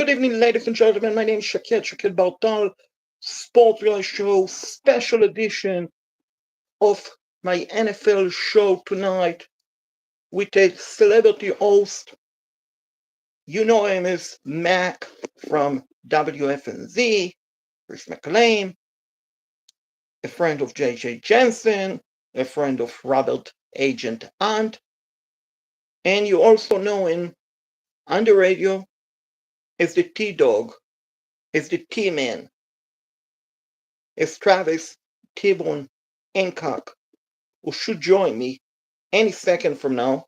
good evening, ladies and gentlemen. My name is Shakir Bar-Tal, Sports Relay Show, special edition of my NFL show tonight with a celebrity host. You know him as Mac from WFNZ, Chris McLean, a friend of JJ Jensen, a friend of Robert Agent Hunt, and you also know him on the radio as the T-Dog, as the T-Man, as Travis T-Bone Hancock, who should join me any second from now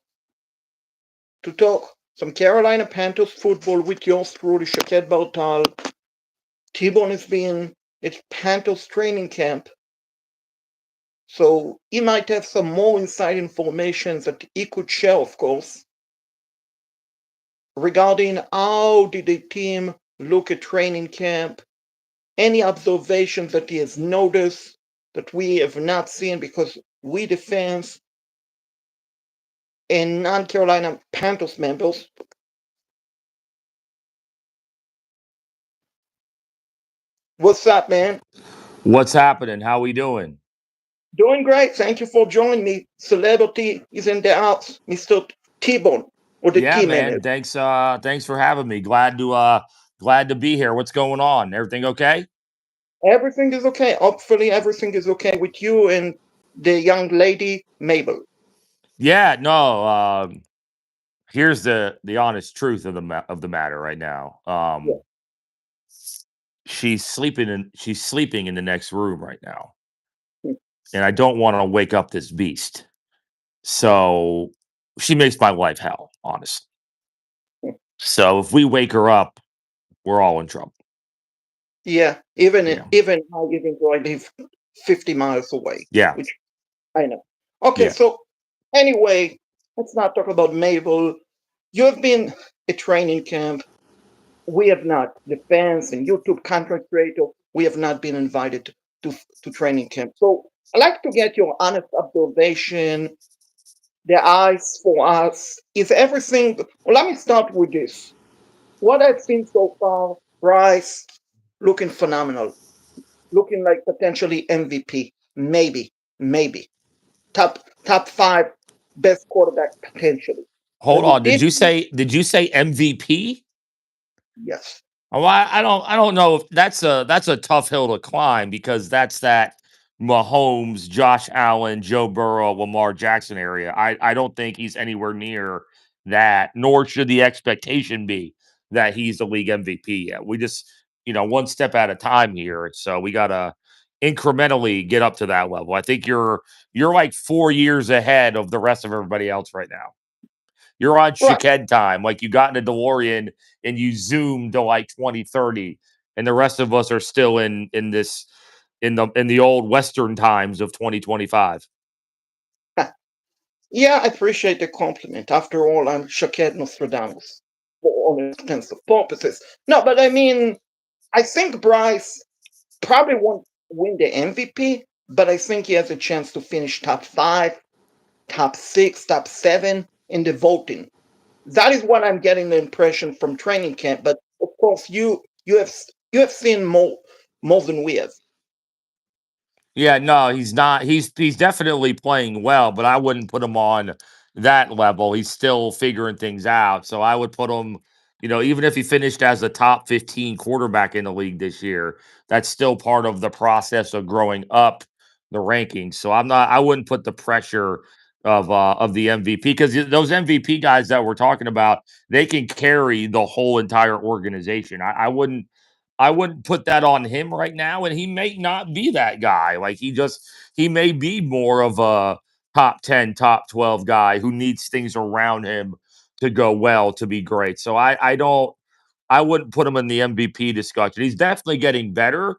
to talk some Carolina Panthers football with yours truly, Shakir Bar-Tal. T-Bone is being at Panthers training camp, so he might have some more inside information that he could share, of course, regarding how did the team look at training camp, any observations that he has noticed that we have not seen because we, the fans and non-Carolina Panthers members, what's up, man? What's happening? How we doing? Doing great. Thank you for joining me. Celebrity is in the house, Mr. T-Bone, or the Yeah, T-Man. man. Thanks for having me. Glad to be here. What's going on? Everything okay? Everything is okay. Hopefully, everything is okay with you and the young lady, Mabel. Yeah, no. Here's the honest truth of the matter right now. Yeah. She's sleeping in the next room right now. Hmm. And I don't want to wake up this beast. So she makes my life hell, honestly. Hmm. So if we wake her up, we're all in trouble. Yeah, even Yeah. even though I live 50 miles away, Yeah. which I know. Okay, Yeah. so anyway, let's not talk about Mabel. You have been at training camp. We have not. The fans and YouTube content creator, we have not been invited to training camp. So I'd like to get your honest observation, the eyes for us. Is everything, well, let me start with this. What I've seen so far, Bryce looking phenomenal, looking like potentially MVP, maybe top five best quarterback potentially. But Hold the on. Did you defense, say MVP? yes. Oh, I don't know if that's a tough hill to climb because that's that Mahomes, Josh Allen, Joe Burrow, Lamar Jackson area. I don't think he's anywhere near that, nor should the expectation be that he's the league MVP yet. We just, one step at a time here. So we gotta incrementally get up to that level. I think you're like 4 years ahead of the rest of everybody else right now. You're on Right. Shaked time. Like you got in a DeLorean and you zoomed to like 2030, and the rest of us are still in the old Western times of 2025. Yeah, I appreciate the compliment. After all, I'm Shaked Nostradamus for all intents and purposes. No, but I mean, I think Bryce probably won't win the MVP, but I think he has a chance to finish top five, top six, top seven in the voting. That is what I'm getting the impression from training camp. But of course, you have seen more than we have. Yeah, no, he's not. He's definitely playing well, but I wouldn't put him on that level. He's still figuring things out. So I would put him, even if he finished as a top 15 quarterback in the league this year, that's still part of the process of growing up the rankings. So I wouldn't put the pressure of the MVP because those MVP guys that we're talking about, they can carry the whole entire organization. I wouldn't put that on him right now, and he may not be that guy. Like he may be more of a top 10, top 12 guy who needs things around him to go well to be great. So I wouldn't put him in the MVP discussion. He's definitely getting better,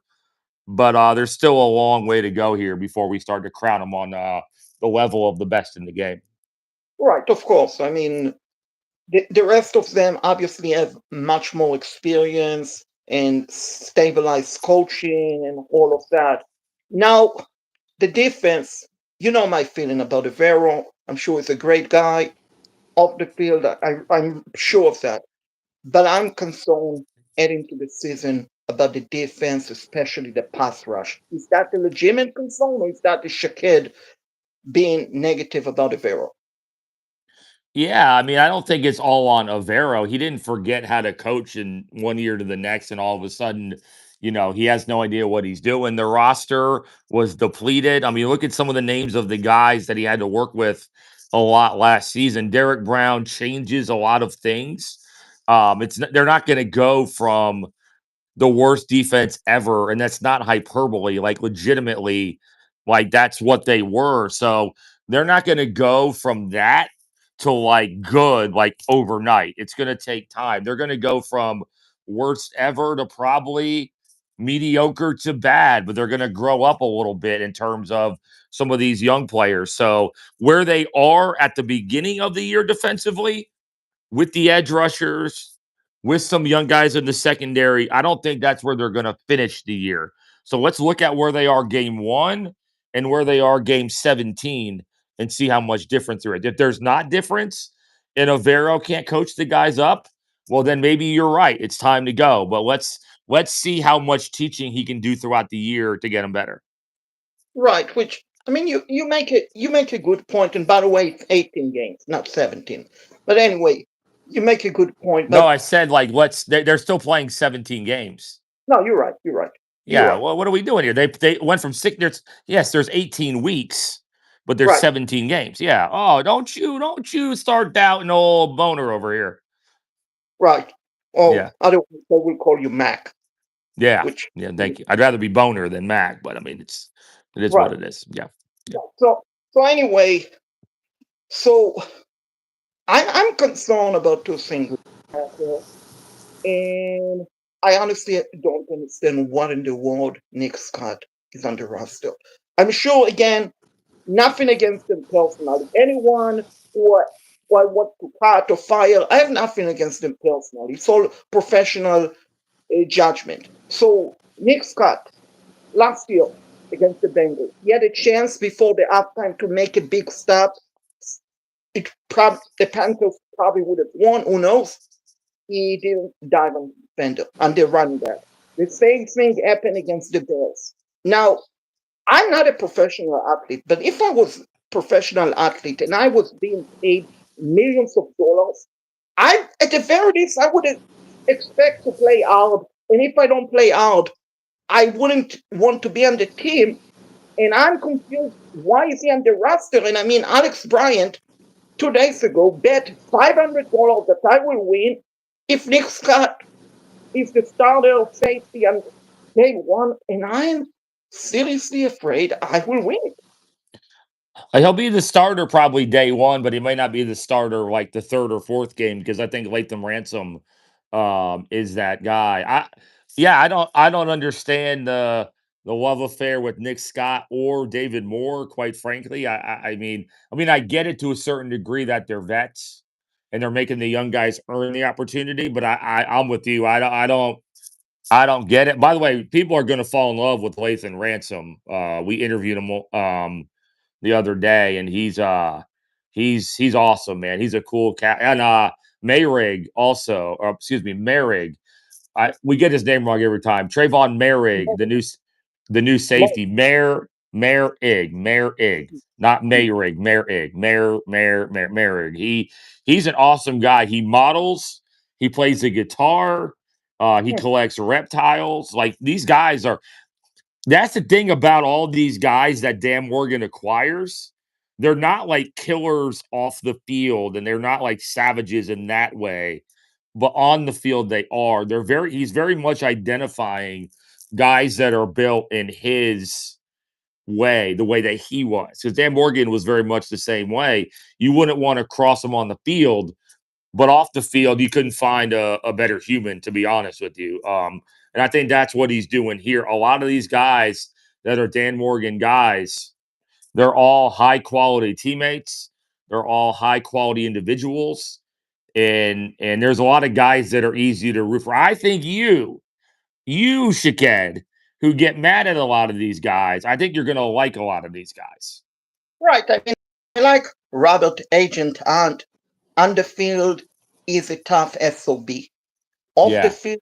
but there's still a long way to go here before we start to crown him on the level of the best in the game. Right, of course. I mean, the rest of them obviously have much more experience and stabilized coaching and all of that. Now, the defense, you know my feeling about Evero. I'm sure he's a great guy off the field. I'm sure of that. But I'm concerned heading to the season about the defense, especially the pass rush. Is that a legitimate concern, or is that the Shakid being negative about Evero? Yeah, I mean, I don't think it's all on Avero. He didn't forget how to coach in one year to the next, and all of a sudden, he has no idea what he's doing. The roster was depleted. I mean, look at some of the names of the guys that he had to work with a lot last season. Derek Brown changes a lot of things. They're not going to go from the worst defense ever, and that's not hyperbole. Like legitimately, like that's what they were. So they're not going to go from that to like good like overnight. It's going to take time. They're going to go from worst ever to probably mediocre to bad, but they're going to grow up a little bit in terms of some of these young players. So where they are at the beginning of the year defensively, with the edge rushers, with some young guys in the secondary, I don't think that's where they're going to finish the year. So let's look at where they are game 1 and where they are game 17 and see how much difference there is. If there's not difference and Overo can't coach the guys up, well then maybe you're right. It's time to go. But let's see how much teaching he can do throughout the year to get them better. Right, which I mean, you make a good point. And by the way, it's 18 games, not 17. But anyway, you make a good point. No, But I said like they're still playing 17 games. no, you're right. You're right. You're Yeah, right. well, what are we doing here? They went from six. There's 18 weeks, but there's Right. 17 games. Yeah. Oh, don't you start doubting old Boner over here. Right. Oh, Yeah, otherwise I will call you Mac, yeah, which yeah. Thank you. I'd rather be Boner than Mac, but I mean it is what right. it is. Yeah, yeah. Yeah. So anyway, so I'm concerned about two things. And I honestly don't understand what in the world Nick Scott is on the roster. I'm sure, again, nothing against him personally. Anyone who I want to cut or fire, I have nothing against him personally. It's all professional judgment. So, Nick Scott, last year against the Bengals, he had a chance before the halftime to make a big stop. The Panthers probably would have won. Who knows? He didn't dive on the defender and they're running back. The same thing happened against the Bears. Now, I'm not a professional athlete, but if I was a professional athlete and I was being paid millions of dollars, I at the very least I would expect to play hard. And if I don't play hard, I wouldn't want to be on the team. And I'm confused. Why is he on the roster? And I mean, Alex Bryant 2 days ago bet $500 that I will win if Nick Scott is the starter of safety on day one, and I'm seriously afraid I will win it. He'll be the starter probably day 1, but he might not be the starter like the 3rd or 4th game because I think Latham Ransom is that guy. I don't understand the love affair with Nick Scott or David Moore, quite frankly. I mean, I get it to a certain degree that they're vets and they're making the young guys earn the opportunity, but I'm with you. I don't get it. By the way, people are going to fall in love with Lathan Ransom. We interviewed him the other day, and he's awesome, man. He's a cool cat. And Mayrig also, or excuse me, Merrig. We get his name wrong every time. Trayvon Merrig, the new safety, Mayor Ig, not Mayrig, Merrig. He's an awesome guy. He models. He plays the guitar. He collects reptiles. Like these guys are. That's the thing about all these guys that Dan Morgan acquires. They're not like killers off the field, and they're not like savages in that way. But on the field, they are. He's very much identifying guys that are built in his way, the way that he was. Because Dan Morgan was very much the same way. You wouldn't want to cross him on the field, but off the field, you couldn't find a better human, to be honest with you. And I think that's what he's doing here. A lot of these guys that are Dan Morgan guys, they're all high quality teammates. They're all high quality individuals. And there's a lot of guys that are easy to root for. I think you, Shaked, who get mad at a lot of these guys, I think you're going to like a lot of these guys. Right. I mean, I like Robert Agent and on the field is a tough SOB. Off the Yeah. field,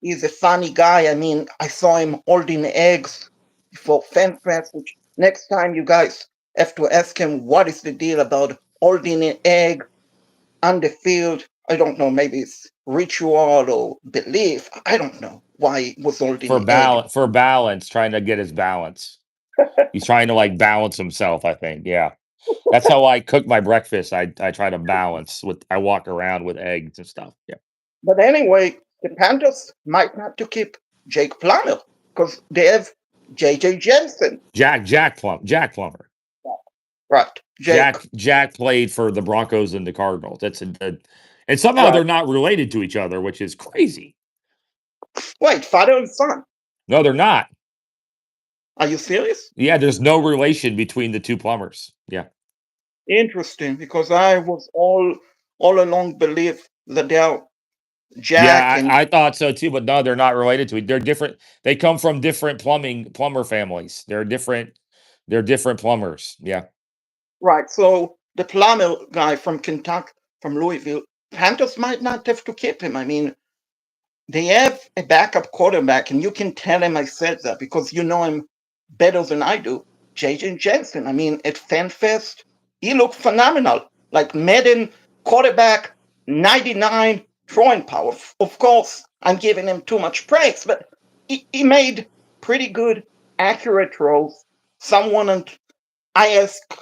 He's a funny guy. I mean, I saw him holding eggs before Fan Fest, which next time you guys have to ask him what is the deal about holding an egg on the field. I don't know, maybe it's ritual or belief. I don't know why he was holding For an egg. balance, trying to get his balance. He's trying to like balance himself, I think. Yeah. That's how I cook my breakfast. I try to balance with I walk around with eggs and stuff. Yeah. But anyway, the Panthers might not to keep Jake Plummer because they have JJ Jensen. Jack Plummer. Right, Jake. Jack played for the Broncos and the Cardinals. And somehow Right. they're not related to each other, which is crazy. Wait, father and son. No, they're not. Are you serious? Yeah, there's no relation between the two Plumbers. Yeah. Interesting, because I was all along believe that they are Jack Yeah, and I thought so too, but no, they're not related to it. They're different. They come from different plumber families. They're different plumbers. Yeah. right. So the Plummer guy from Kentucky, from Louisville, Panthers might not have to keep him. I mean, they have a backup quarterback, and you can tell him I said that because you know him better than I do. JJ Jensen. I mean, at FanFest, he looked phenomenal. Like Madden quarterback, 99 throwing power. Of course, I'm giving him too much praise, but he made pretty good, accurate throws. Someone on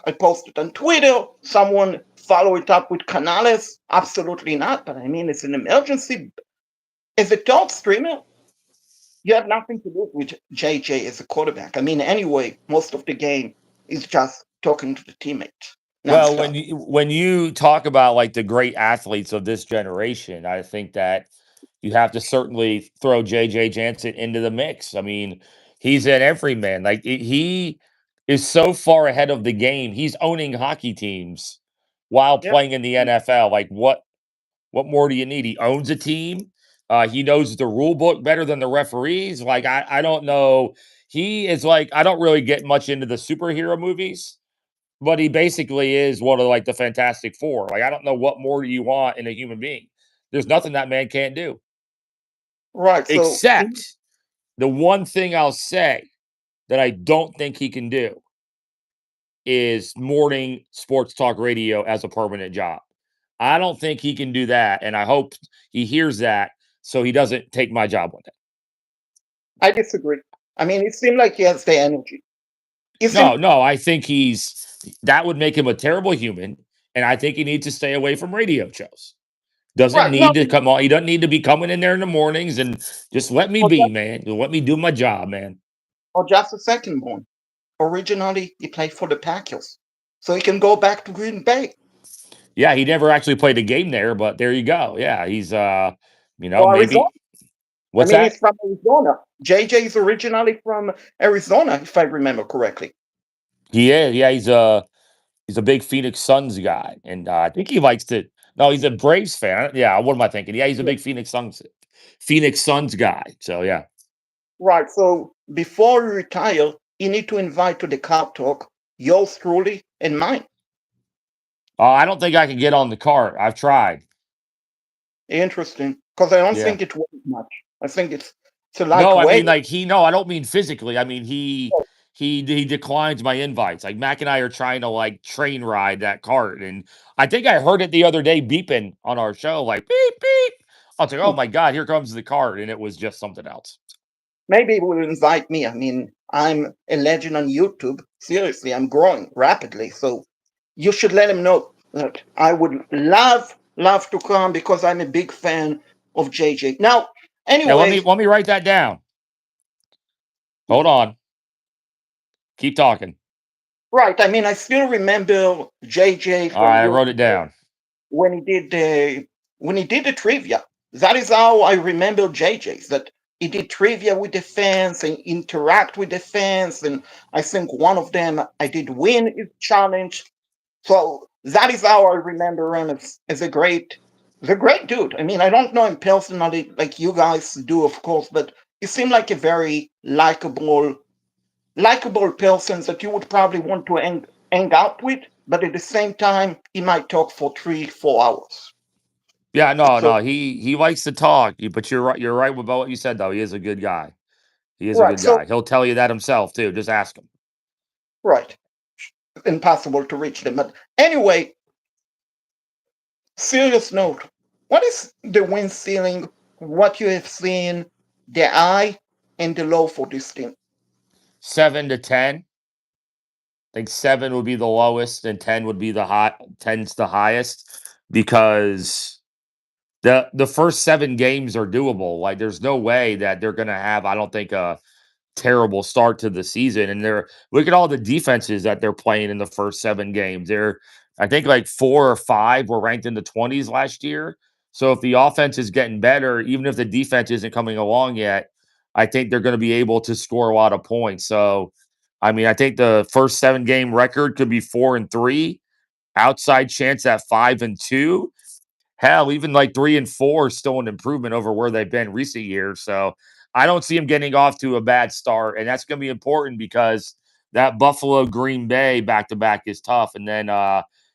I posted on Twitter, someone follow it up with Canales. Absolutely not. But I mean, it's an emergency. As a top streamer, you have nothing to do with JJ as a quarterback. I mean, anyway, most of the game is just talking to the teammate Well, nonstop. when you talk about like the great athletes of this generation, I think that you have to certainly throw JJ Jansen into the mix. I mean, he's an everyman. He is so far ahead of the game. He's owning hockey teams while Yep. playing in the NFL. Like what more do you need? He owns a team. He knows the rule book better than the referees. Like I don't know. He is like I don't really get much into the superhero movies, but he basically is one of like the Fantastic Four. Like I don't know what more do you want in a human being. There's nothing that man can't do. Right. So, Except the one thing I'll say that I don't think he can do is morning sports talk radio as a permanent job. I don't think he can do that. And I hope he hears that so he doesn't take my job one day. I disagree. I mean, it seemed like he has the energy. It seemed No, I think that would make him a terrible human. And I think he needs to stay away from radio shows. Doesn't right. No, need to come on. He doesn't need to be coming in there in the mornings and just let me or be, just, man. Let me do my job, man. or just a second born. Originally, he played for the Packers. So he can go back to Green Bay Yeah, he never actually played a game there, but there you go. Yeah, he's or Arizona. maybe I what's mean, he's that? from Arizona. JJ is originally from Arizona, if I remember correctly. He is. Yeah, he's a big Phoenix Suns guy, and I think he likes to. No, he's a Braves fan. Yeah, what am I thinking? Yeah, he's a Yeah. big Phoenix Suns guy. So yeah, Right. So before you retire, you need to invite to the car talk yours truly and mine. I don't think I can get on the cart. I've tried. Interesting. Because I don't Yeah. think it weighs much. I think it's a No, I lightweight. mean like he. No, I don't mean physically. I mean he declines my invites. Like Mac and I are trying to like train ride that cart, and I think I heard it the other day beeping on our show, like beep beep. I was like, oh Hmm. my god, here comes the cart, and it was just something else. Maybe he will invite me. I mean, I'm a legend on YouTube. Seriously, I'm growing rapidly. So you should let him know that I would love to come because I'm a big fan of JJ. Now, Yeah, anyway, let me write that down. Hold on, keep talking. right. I mean, I still remember JJ All from right, I years wrote it ago down. when he did the trivia. That is how I remember JJ's. That he did trivia with the fans and interact with the fans. And I think one of them I did win his challenge. So that is how I remember him as a great dude. I mean, I don't know him personally like you guys do, of course, but he seemed like a very likable person that you would probably want to hang out with, but at the same time, he might talk for 3, 4 hours. Yeah, no, So, no, he likes to talk, but you're right. You're right about what you said, though. He is a good guy. He is a right. good So, guy. He'll tell you that himself too. Just ask him. right. Impossible to reach them. But anyway, serious note. What is the win ceiling? What you have seen, the high and the low for this team? 7 to 10. I think 7 would be the lowest, and 10 would be the hot. 10's the highest because the first 7 games are doable. Like, there's no way that they're gonna have. I don't think a terrible start to the season. And they're look at all the defenses that they're playing in the first 7 games. They're I think like 4 or 5 were ranked in the 20s last year. So if the offense is getting better, even if the defense isn't coming along yet, I think they're going to be able to score a lot of points. So I mean, I think the first 7 game record could be 4-3, outside chance at 5-2. Hell, even like 3-4 is still an improvement over where they've been recent years. So I don't see them getting off to a bad start. And that's going to be important because that Buffalo Green Bay back to back is tough. And then,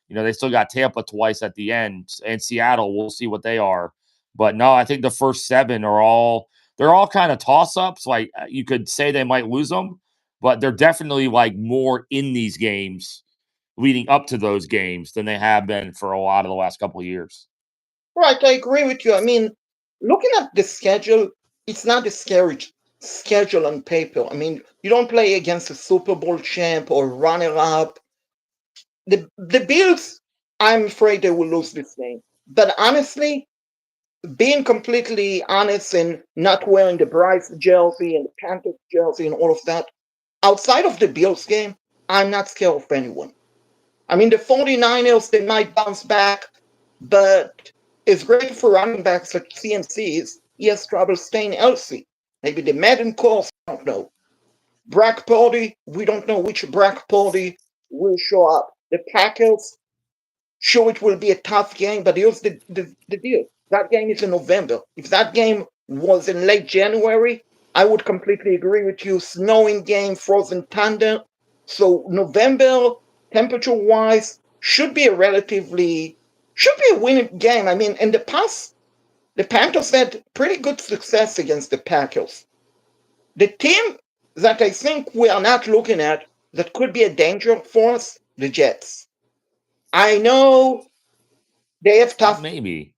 they still got Tampa twice at the end and Seattle. We'll see what they are. But no, I think the first 7 they're all kind of toss ups. Like you could say they might lose them, but they're definitely like more in these games leading up to those games than they have been for a lot of the last couple of years. Right, I agree with you. I mean, looking at the schedule, it's not a scary schedule on paper. I mean, you don't play against a Super Bowl champ or runner up. The Bills, I'm afraid they will lose this game. But honestly, being completely honest and not wearing the Bryce jersey and the Panthers jersey and all of that, outside of the Bills game, I'm not scared of anyone. I mean, the 49ers, they might bounce back, but it's great for running backs like CMCs. He has trouble staying healthy. Maybe the Madden course, I don't know. Brock Purdy, we don't know which Brock Purdy will show up. The Packers, sure, it will be a tough game, but here's the deal. That game is in November. If that game was in late January, I would completely agree with you. Snowing game, frozen thunder. So November, temperature-wise, should be a winning game. I mean, in the past, the Panthers had pretty good success against the Packers. The team that I think we are not looking at that could be a danger for us, the Jets. I know they have tough. Maybe.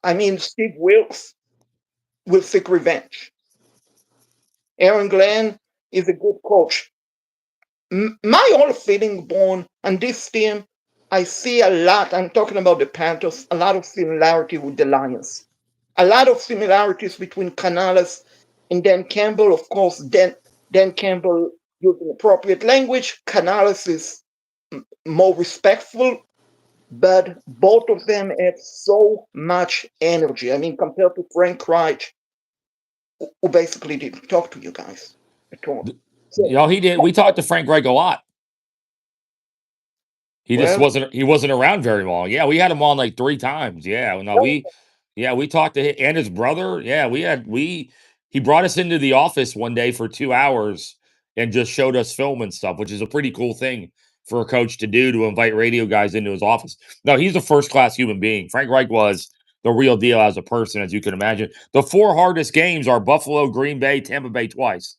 I mean, Steve Wilkes will seek revenge. Aaron Glenn is a good coach. My whole feeling born on this team, I see a lot. I'm talking about the Panthers, a lot of similarity with the Lions. A lot of similarities between Canales and Dan Campbell. Of course, Dan Campbell using appropriate language. Canales is more respectful, but both of them have so much energy. I mean, compared to Frank Reich, who basically didn't talk to you guys at all. So, He did. We talked to Frank Reich a lot. He just well, wasn't around very long. Yeah, we had him on like 3 times. Yeah, no, we talked to him and his brother. Yeah, we he brought us into the office one day for 2 hours and just showed us film and stuff, which is a pretty cool thing for a coach to do, to invite radio guys into his office. No, he's a first class human being. Frank Reich was the real deal as a person, as you can imagine. The 4 hardest games are Buffalo, Green Bay, Tampa Bay twice.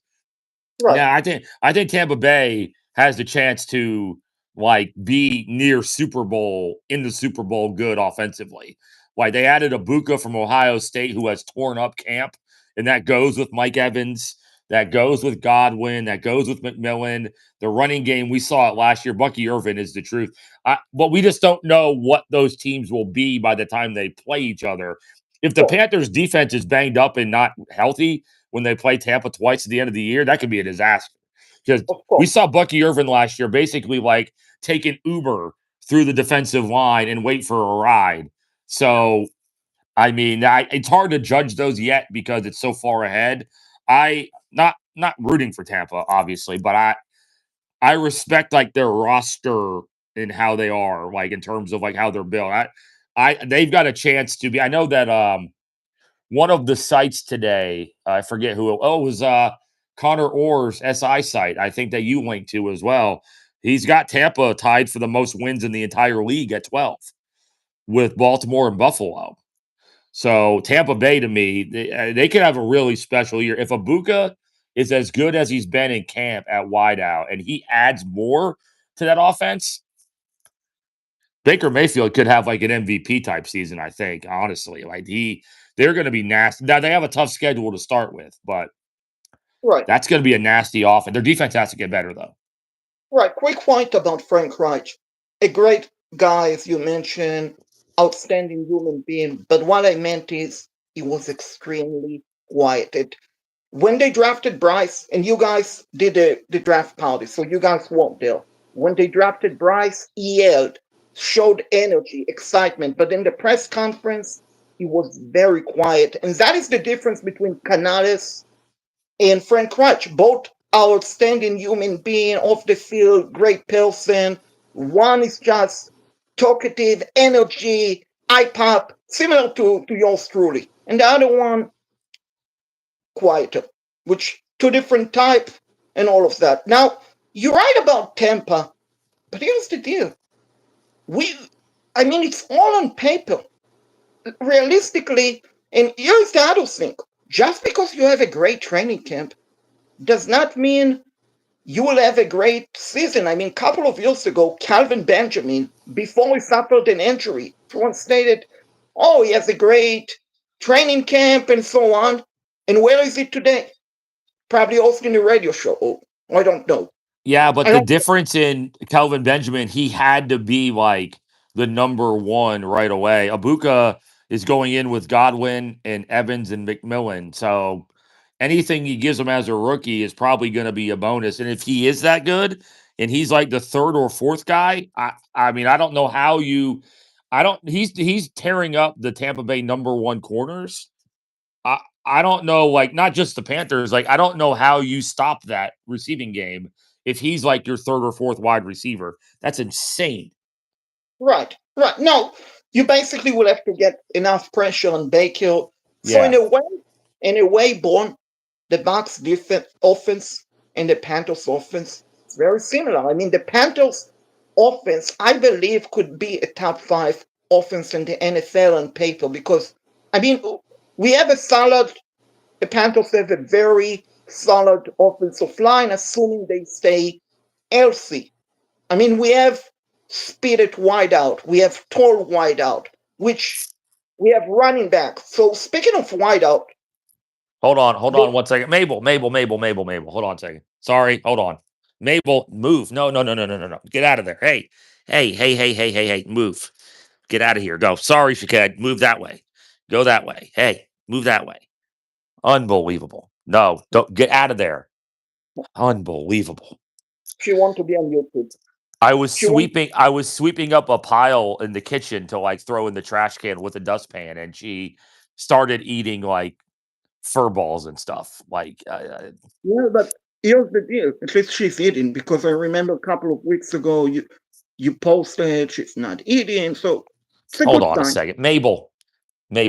right. Yeah, I think Tampa Bay has the chance to like be near Super Bowl in the Super Bowl good offensively. Like they added a Buka from Ohio State who has torn up camp, and that goes with Mike Evans, that goes with Godwin, that goes with McMillan. The running game, we saw it last year. Bucky Irvin is the truth. But we just don't know what those teams will be by the time they play each other. If the So, Panthers defense is banged up and not healthy, when they play Tampa twice at the end of the year, that could be a disaster. Because of we course, saw Bucky Irvin last year basically like take an Uber through the defensive line and wait for a ride. So, I mean, it's hard to judge those yet because it's so far ahead. I not rooting for Tampa, obviously, but I respect like their roster and how they are, like in terms of like how they're built. I they've got a chance to be. I know that one of the sites today, I forget who. It was Connor Orr's SI site. I think that you linked to as well. He's got Tampa tied for the most wins in the entire league at 12. with Baltimore and Buffalo. So Tampa Bay, to me, they could have a really special year if Ibuka is as good as he's been in camp at wideout, and he adds more to that offense. Baker Mayfield could have like an MVP type season, I think, honestly. They're going to be nasty. Now, they have a tough schedule to start with, but Right. that's going to be a nasty offense. Their defense has to get better, though. Right. Quick point about Frank Reich. A great guy, as you mentioned, outstanding human being. But what I meant is he was extremely quiet. When they drafted Bryce, and you guys did the draft party, so you guys weren't there. When they drafted Bryce, he yelled, showed energy, excitement. But in the press conference, he was very quiet. And that is the difference between Canales and Frank Reich. Both outstanding human being, off the field, great person. One is just talkative, energy, eye pop, similar to yours truly. And the other one, quieter, which two different type and all of that. Now, you're right about Tampa, but here's the deal. It's all on paper. Realistically, and here's the other thing. Just because you have a great training camp does not mean you will have a great season. A couple of years ago, Calvin Benjamin, before he suffered an injury, once stated, oh, he has a great training camp and so on. And where is it today? Probably hosting a radio show. Oh, I don't know. Yeah, but I the don't. difference in Kelvin Benjamin, he had to be like the number one right away. Abuka is going in with Godwin and Evans and McMillan. So anything he gives him as a rookie is probably going to be a bonus. And if he is that good and he's like the third or fourth guy, I don't know how you I don't he's tearing up the Tampa Bay number one corners. I don't know, like not just the Panthers, like I don't know how you stop that receiving game if he's like your third or fourth wide receiver. That's insane. Right, right. No, you basically will have to get enough pressure on Baker. So Yeah. in a way, Born, the Bucks defense offense and the Panthers offense is very similar. The Panthers offense, I believe, could be a top five offense in the NFL on paper because we have the Panthers have a very solid offensive line, assuming they stay healthy. We have speeded wide out, we have tall wide out, which we have running back. So speaking of wide out, Hold on 1 second. Mabel. Hold on a second. Sorry, hold on. Mabel, move. No. Get out of there. Hey. Move. Get out of here. Go. Sorry, Shaked. Move that way. Go that way. Hey, move that way. Unbelievable. No, don't get out of there. Unbelievable. she want to be on YouTube. She want I was sweeping up a pile in the kitchen to like throw in the trash can with a dustpan, and she started eating like fur balls and stuff. Yeah, but here's the deal. At least she's eating because I remember a couple of weeks ago you posted she's not eating, so it's a Hold good on a sign. second, Mabel. Hey,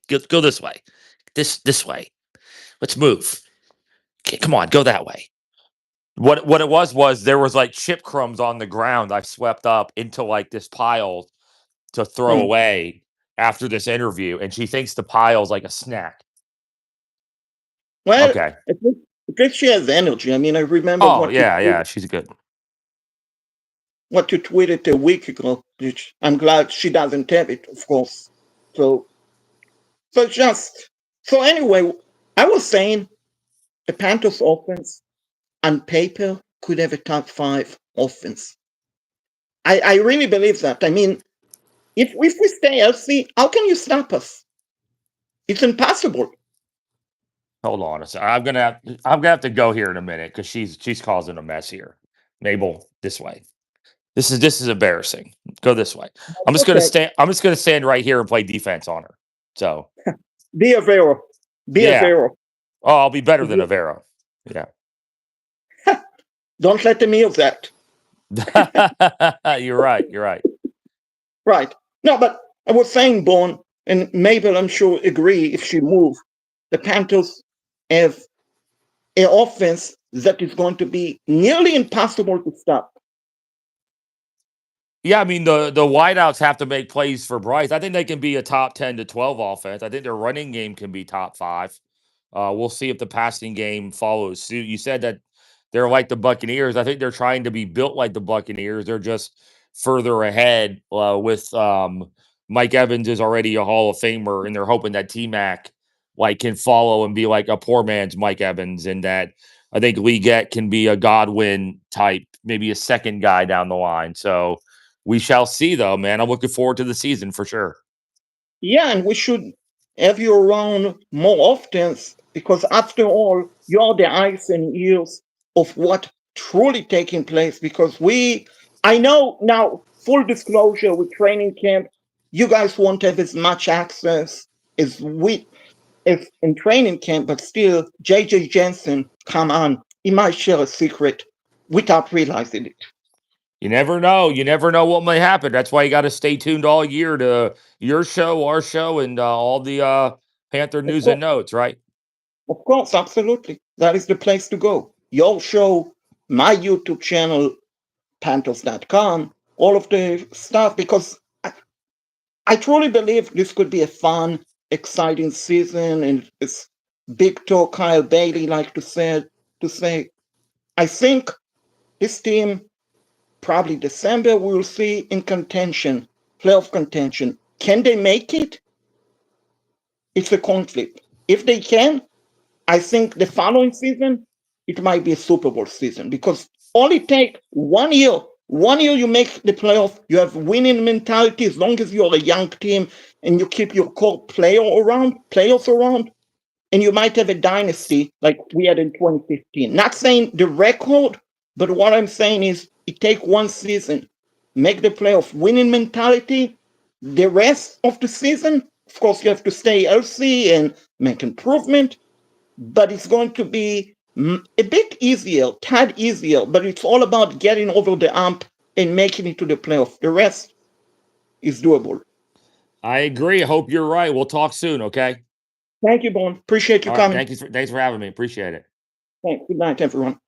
go this way. This way. Let's move. Okay, come on, go that way. What it was there was like chip crumbs on the ground I swept up into like this pile to throw Hmm. away after this interview, and she thinks the pile's like a snack. Well, Okay. at least she has energy. I remember Oh yeah, she's good. what you tweeted a week ago, which I'm glad she doesn't have it, of course. So So just so anyway, I was saying the Panthers offense on paper could have a top five offense. I really believe that. If we stay healthy, how can you stop us? It's impossible. Hold on a second. I'm gonna have to go here in a minute because she's causing a mess here. Mabel, this way. This is embarrassing. Go this way. Okay. I'm just gonna stand right here and play defense on her. So Be a Vero. Be a yeah. Vero. Oh, I'll be better than Avera. Yeah. Don't let them hear that. You're right. You're right. Right. No, but I was saying, Born, and Mabel, I'm sure, agree if she moves. The Panthers have an offense that is going to be nearly impossible to stop. Yeah, I mean the wideouts have to make plays for Bryce. I think they can be a top 10 to 12 offense. I think their running game can be top 5. We'll see if the passing game follows suit. You said that they're like the Buccaneers. I think they're trying to be built like the Buccaneers. They're just further ahead with Mike Evans is already a Hall of Famer, and they're hoping that T Mac like can follow and be like a poor man's Mike Evans, and that I think Leggett can be a Godwin type, maybe a second guy down the line. So we shall see, though, man. I'm looking forward to the season for sure. Yeah, and we should have you around more often because, after all, you're the eyes and ears of what truly taking place. Because I know now, full disclosure with training camp, you guys won't have as much access as we as in training camp, but still, JJ Jensen, come on, he might share a secret without realizing it. You never know. You never know what may happen. That's why you got to stay tuned all year to your show, our show, and all the Panther Of news and course, notes, right? of course, absolutely. That is the place to go. Your show, my YouTube channel, Panthers.com, all of the stuff, because I truly believe this could be a fun, exciting season. And it's big talk Kyle Bailey like to say, I think this team, probably December, we'll see in contention, playoff contention. Can they make it? It's a conflict. If they can, I think the following season, it might be a Super Bowl season because all it takes 1 year. 1 year you make the playoff, you have winning mentality as long as you're a young team and you keep your core players around, and you might have a dynasty like we had in 2015. Not saying the record, but what I'm saying is it take one season, make the playoff, winning mentality. The rest of the season, of course, you have to stay healthy and make improvement, but it's going to be a bit easier, tad easier, but it's all about getting over the hump and making it to the playoff. The rest is doable. I agree. I hope you're right. We'll talk soon. Okay. Thank you, Bon. Appreciate you All right. coming. Thanks for having me. Appreciate it. Thanks. Good night, everyone.